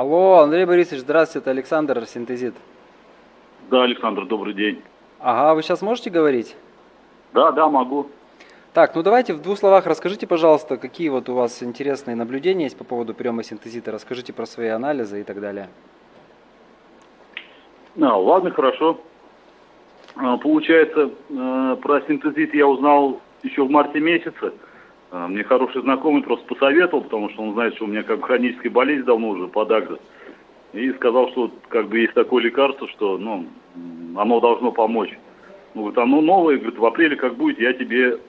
Алло, Андрей Борисович, здравствуйте, это Александр, Синтезит. Да, Александр, добрый день. Ага, вы сейчас можете говорить? Да, да, могу. Так, ну давайте в двух словах расскажите, пожалуйста, какие вот у вас интересные наблюдения есть по поводу приема синтезита, расскажите про свои анализы и так далее. Ладно, хорошо. Получается, про синтезит я узнал еще в марте месяце. Мне хороший знакомый просто посоветовал, потому что он знает, что у меня как бы хроническая болезнь давно уже подагра. И сказал, что вот, как бы есть такое лекарство, что оно должно помочь. Ну, говорит, оно новое, говорит, в апреле как будет, я тебе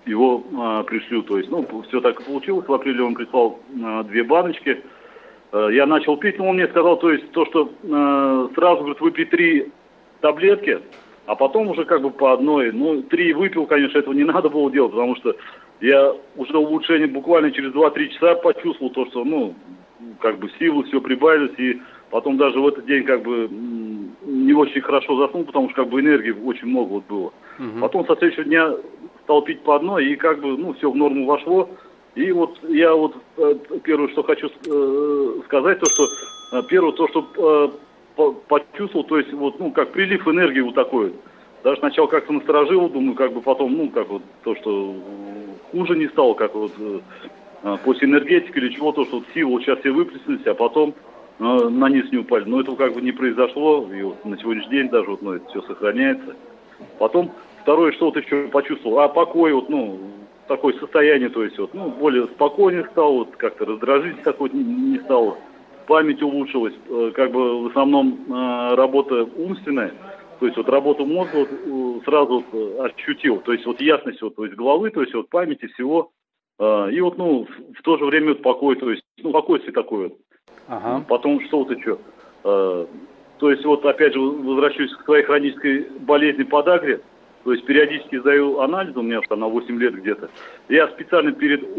его пришлю. То есть, все так и получилось. В апреле он прислал 2 баночки. Я начал пить, но он мне сказал, то есть, что сразу, говорит, выпей 3 таблетки, а потом уже как бы по одной. 3 выпил, конечно, этого не надо было делать, потому что я уже улучшение буквально через 2-3 часа почувствовал то, что, как бы силы все прибавились, и потом даже в этот день как бы не очень хорошо заснул, потому что как бы энергии очень много вот было. Потом со следующего дня стал пить по одной, и как бы, все в норму вошло. И вот я вот первое, что хочу сказать, то, что первое, то, что почувствовал, то есть вот, как прилив энергии вот такой вот. Даже сначала как-то насторожило, думаю, как бы потом, как вот то, что хуже не стало, как вот после энергетики или чего, то, что вот силы вот сейчас все выплеснулись, а потом на низ не упали. Но этого как бы не произошло, и вот на сегодняшний день даже вот, это все сохраняется. Потом второе, что вот еще почувствовал, покой, вот, такое состояние, то есть вот, более спокойнее стал, вот как-то раздражитель такой не стало, память улучшилась, как бы в основном работа умственная, то есть вот работу мозга вот, сразу вот, ощутил, то есть вот ясность вот, то есть головы, то есть вот памяти всего, и вот, в то же время вот покой, то есть, спокойствие такое вот. Ага. Потом что вот еще, то есть вот опять же возвращаюсь к своей хронической болезни подагре. То есть периодически сдаю анализы, у меня уже на 8 лет где-то. Я специально перед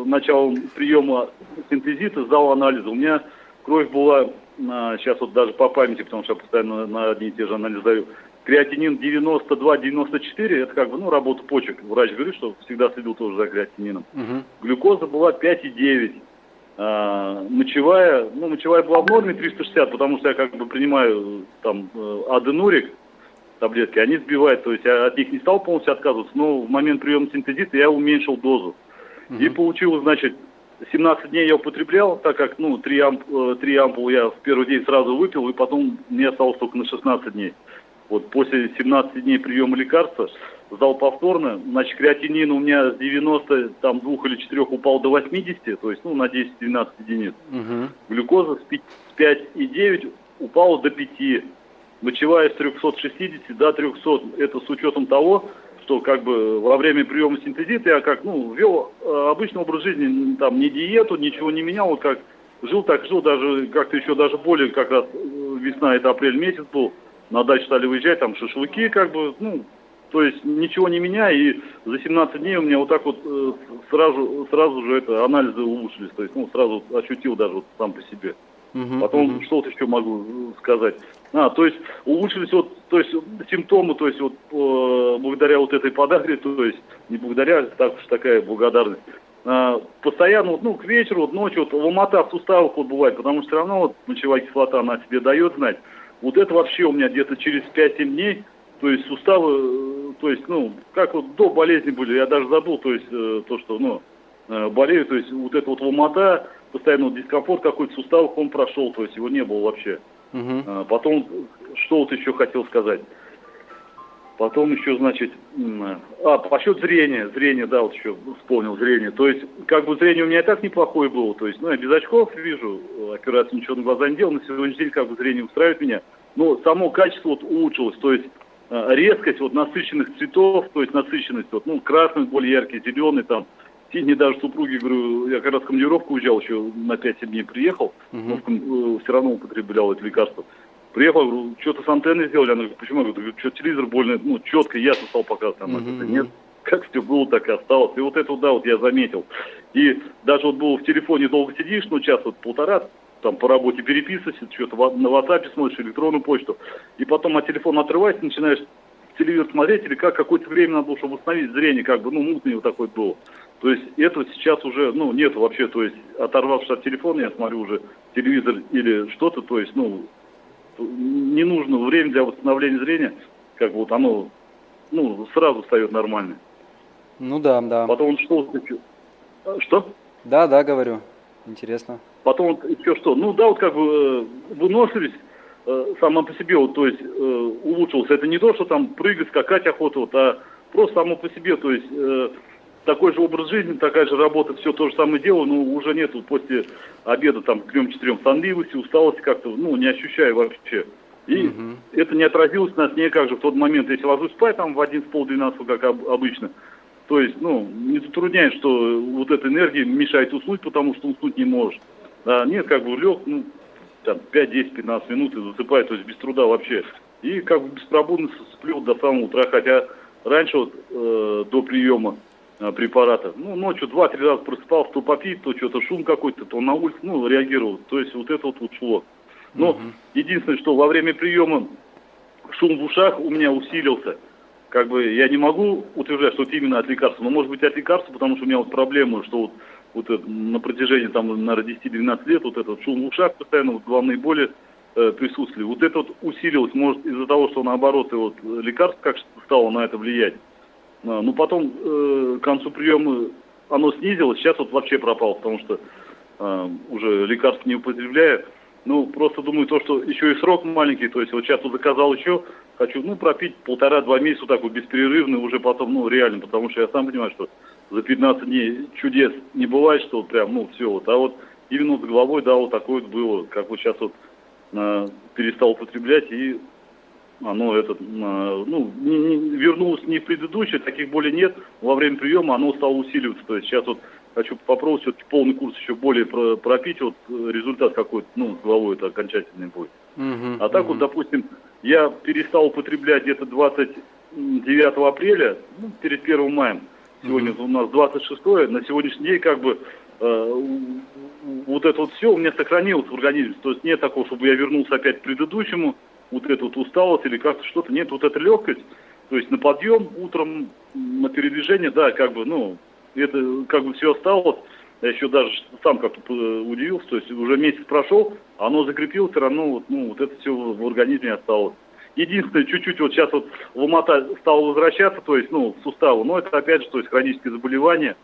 началом приема синтезита сдал анализы. У меня кровь была, сейчас вот даже по памяти, потому что я постоянно на одни и те же анализы даю. Креатинин 92-94, это как бы, работа почек. Врач говорит, что всегда следил тоже за креатинином. Глюкоза была 5,9. Мочевая была в норме 360, потому что я как бы принимаю там аденурик, таблетки, они сбивают, то есть я от них не стал полностью отказываться, но в момент приема синтезита я уменьшил дозу. И получилось, значит, 17 дней я употреблял, так как, 3 ампулы я в первый день сразу выпил, и потом мне осталось только на 16 дней. Вот после 17 дней приема лекарства сдал повторно, значит, креатинин у меня с 92 или 4 упал до 80, то есть, на 10-12 единиц. Глюкоза с 5,9 упала до 5. Мочевая с 360 до 300. Это с учетом того, что как бы во время приема синтезита я как, вел обычный образ жизни, там, не диету, ничего не менял, вот как жил, так жил, даже как-то еще даже более, как раз весна, это апрель месяц был, на дачу стали выезжать, там шашлыки, как бы, то есть ничего не меняя, и за 17 дней у меня вот так вот сразу же анализы улучшились, то есть, сразу ощутил даже вот сам по себе. Потом что вот еще могу сказать? То есть улучшились то есть симптомы, то есть вот благодаря вот этой подагре, то есть не благодаря, так уж такая благодарность. Постоянно к вечеру, ночью ломота в суставах бывает, потому что все равно мочевая кислота она себе дает знать. Вот это вообще у меня где-то через 5-7 дней, то есть суставы, то есть, как вот до болезни были, я даже забыл, то есть то, что, болею, то есть вот это ломота, постоянно дискомфорт какой-то в суставах, он прошел, то есть его не было вообще. Потом, что вот еще хотел сказать. Потом еще, значит, по счету зрения, да, вот еще вспомнил зрение. То есть, как бы зрение у меня и так неплохое было, то есть, я без очков вижу, операцию ничего на глаза не делал, на сегодняшний день как бы зрение устраивает меня. Но само качество улучшилось, то есть, резкость насыщенных цветов, то есть насыщенность, красный более яркий, зеленый, там, синий даже супруги, говорю, я как раз в командировку уезжал, еще на 5-7 дней приехал, но все равно употреблял это лекарство. Приехал, говорю, что-то с антенной сделали, она говорит, почему? Я говорю, что телевизор больно, четко, ясно стал показывать. Она говорит, нет, как все было, так и осталось. И вот это, да, вот я заметил. И даже вот было в телефоне долго сидишь, час, полтора, там по работе переписываешься, что-то на WhatsApp смотришь, электронную почту, и потом от телефона отрываешься, начинаешь телевизор смотреть, или какое-то время надо было, чтобы восстановить зрение, как бы, мутное вот такое было. То есть это сейчас уже, ну, нет вообще, то есть оторвавшись от телефона, я смотрю уже телевизор или что-то, то есть, ну, не нужно время для восстановления зрения, как вот оно, ну, сразу встает нормально. Ну да, да. Потом он что? Да, да, говорю. Интересно. Потом вот еще что? Ну да, вот как бы выносливость сама по себе, вот, то есть улучшилась. Это не то, что там прыгать, скакать охота, вот, а просто само по себе, то есть такой же образ жизни, такая же работа, все то же самое дело, но уже нет вот, после обеда там к 3-4 сонливости, усталости как-то, ну, не ощущаю вообще. И это не отразилось на сне, как же в тот момент, если ложусь спать там в 11:30-12, как обычно, то есть, ну, не затрудняет, что вот эта энергия мешает уснуть, потому что уснуть не можешь. А нет, как бы лег, ну, там, 5, 10, 15 минут и засыпаю, то есть без труда вообще. И как бы беспробудно сплю до самого утра, хотя раньше вот до приема препарата, ну, ночью 2-3 раза просыпался, то попить, то что-то шум какой-то, то на улице, ну, реагировал. То есть вот это вот шло. Но единственное, что во время приема шум в ушах у меня усилился. Как бы я не могу утверждать, что это именно от лекарства, но может быть от лекарства, потому что у меня вот проблема, что вот это, на протяжении там, наверное, 10-12 лет вот этот шум в ушах постоянно, вот головные боли присутствовали. Вот это вот усилилось, может, из-за того, что наоборот и вот лекарство как стало на это влиять. Ну потом к концу приема оно снизилось, сейчас вот вообще пропало, потому что уже лекарств не употребляю. Ну, просто думаю, то, что еще и срок маленький, то есть вот сейчас вот заказал еще, хочу, ну, пропить 1,5-2 месяца вот так вот беспрерывно, уже потом, ну, реально, потому что я сам понимаю, что за 15 дней чудес не бывает, что вот прям, ну, все вот, а вот именно вот с головой, да, вот такое вот было, как вот сейчас вот перестал употреблять, и оно ну, вернулось не в предыдущее, таких болей нет, во время приема оно стало усиливаться, то есть сейчас вот хочу попробовать все-таки полный курс еще более пропить, вот результат какой-то, ну, с головой это окончательный будет. А так вот, допустим, я перестал употреблять где-то 29 апреля, ну, перед 1 маем. Сегодня у нас 26-е, на сегодняшний день как бы вот это вот все у меня сохранилось в организме. То есть нет такого, чтобы я вернулся опять к предыдущему, вот эту вот усталость или как-то что-то. Нет, вот эта легкость, то есть на подъем утром, на передвижение, да, как бы, ну, это как бы все осталось. Я еще даже сам как-то удивился, то есть уже месяц прошел, оно закрепилось, все равно вот, ну, вот это все в организме осталось. Единственное, чуть-чуть вот сейчас вот ломота стала возвращаться, то есть, ну, суставу, но это опять же, то есть хроническое заболевание.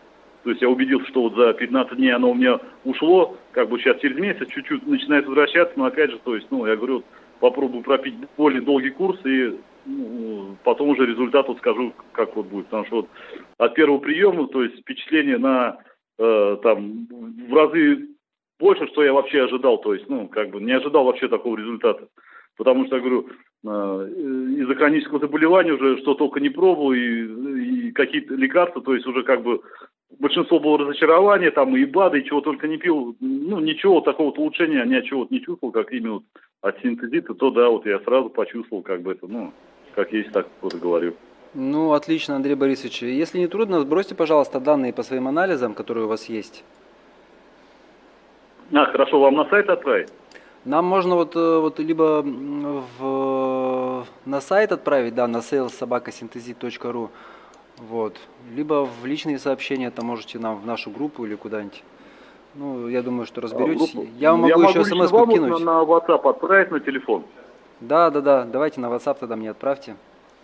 То есть я убедился, что вот за 15 дней оно у меня ушло, как бы сейчас через месяц чуть-чуть начинает возвращаться, но опять же, то есть, ну, я говорю, вот, попробую пропить более долгий курс и потом уже результат вот скажу, как вот будет. Потому что вот от первого приема, то есть впечатление на там в разы больше, что я вообще ожидал. То есть, ну, как бы не ожидал вообще такого результата. Потому что, я говорю, из-за хронического заболевания уже что только не пробовал, и какие-то лекарства, то есть уже как бы большинство было разочарование, там и БАДы, и чего только не пил. Ну, ничего такого улучшения, ничего не чувствовал, как именно вот от синтезита, то да, вот я сразу почувствовал, как бы это, ну, как есть, так вот и говорю. Ну, отлично, Андрей Борисович. Если не трудно, сбросьте, пожалуйста, данные по своим анализам, которые у вас есть. Хорошо, вам на сайт отправить? Нам можно вот либо на сайт отправить, да, на sales@synthesit.ru, вот, либо в личные сообщения, там можете нам в нашу группу или куда-нибудь. Ну, я думаю, что разберетесь. Я вам могу еще смс-ку кинуть. На WhatsApp отправить на телефон. Да, давайте на WhatsApp тогда мне отправьте.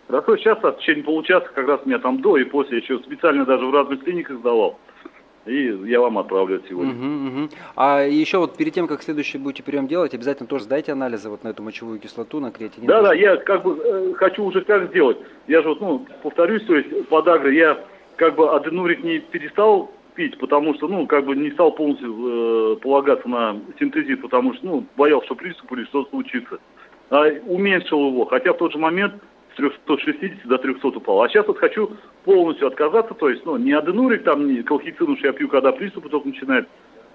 Хорошо, сейчас в течение получаса, как раз меня там до и после, еще специально даже в разных клиниках сдавал. И я вам отправлю сегодня. А еще вот перед тем, как следующий будете прием делать, обязательно тоже сдайте анализы вот на эту мочевую кислоту, на креатинин. Да, я как бы хочу уже как сделать. Я же вот, ну, повторюсь, то есть подагра, я как бы аденурик не перестал пить, потому что, ну, как бы не стал полностью полагаться на синтезит, потому что, ну, боялся, что приступ или что случится. А уменьшил его, хотя в тот же момент с 360 до 300 упал. А сейчас вот хочу полностью отказаться, то есть, ну, не аденурик, там, не колхицин, что я пью, когда приступы только начинают.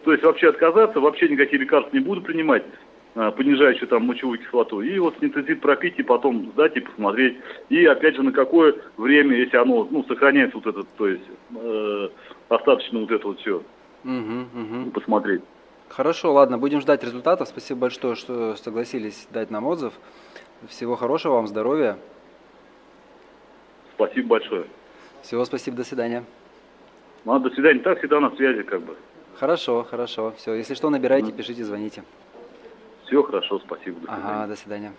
То есть вообще отказаться, вообще никакие лекарства не буду принимать, понижающие там мочевую кислоту. И вот синтезит пропить и потом сдать и посмотреть. И опять же на какое время, если оно, ну, сохраняется вот этот, то есть остаточно вот это вот все, посмотреть. Хорошо, ладно, будем ждать результатов. Спасибо большое, что согласились дать нам отзыв. Всего хорошего, вам здоровья. Спасибо большое. Всего спасибо, до свидания. Ну, до свидания. Так всегда на связи, как бы. Хорошо, хорошо. Все, если что, набирайте, пишите, звоните. Все хорошо, спасибо. До свидания. Ага, до свидания.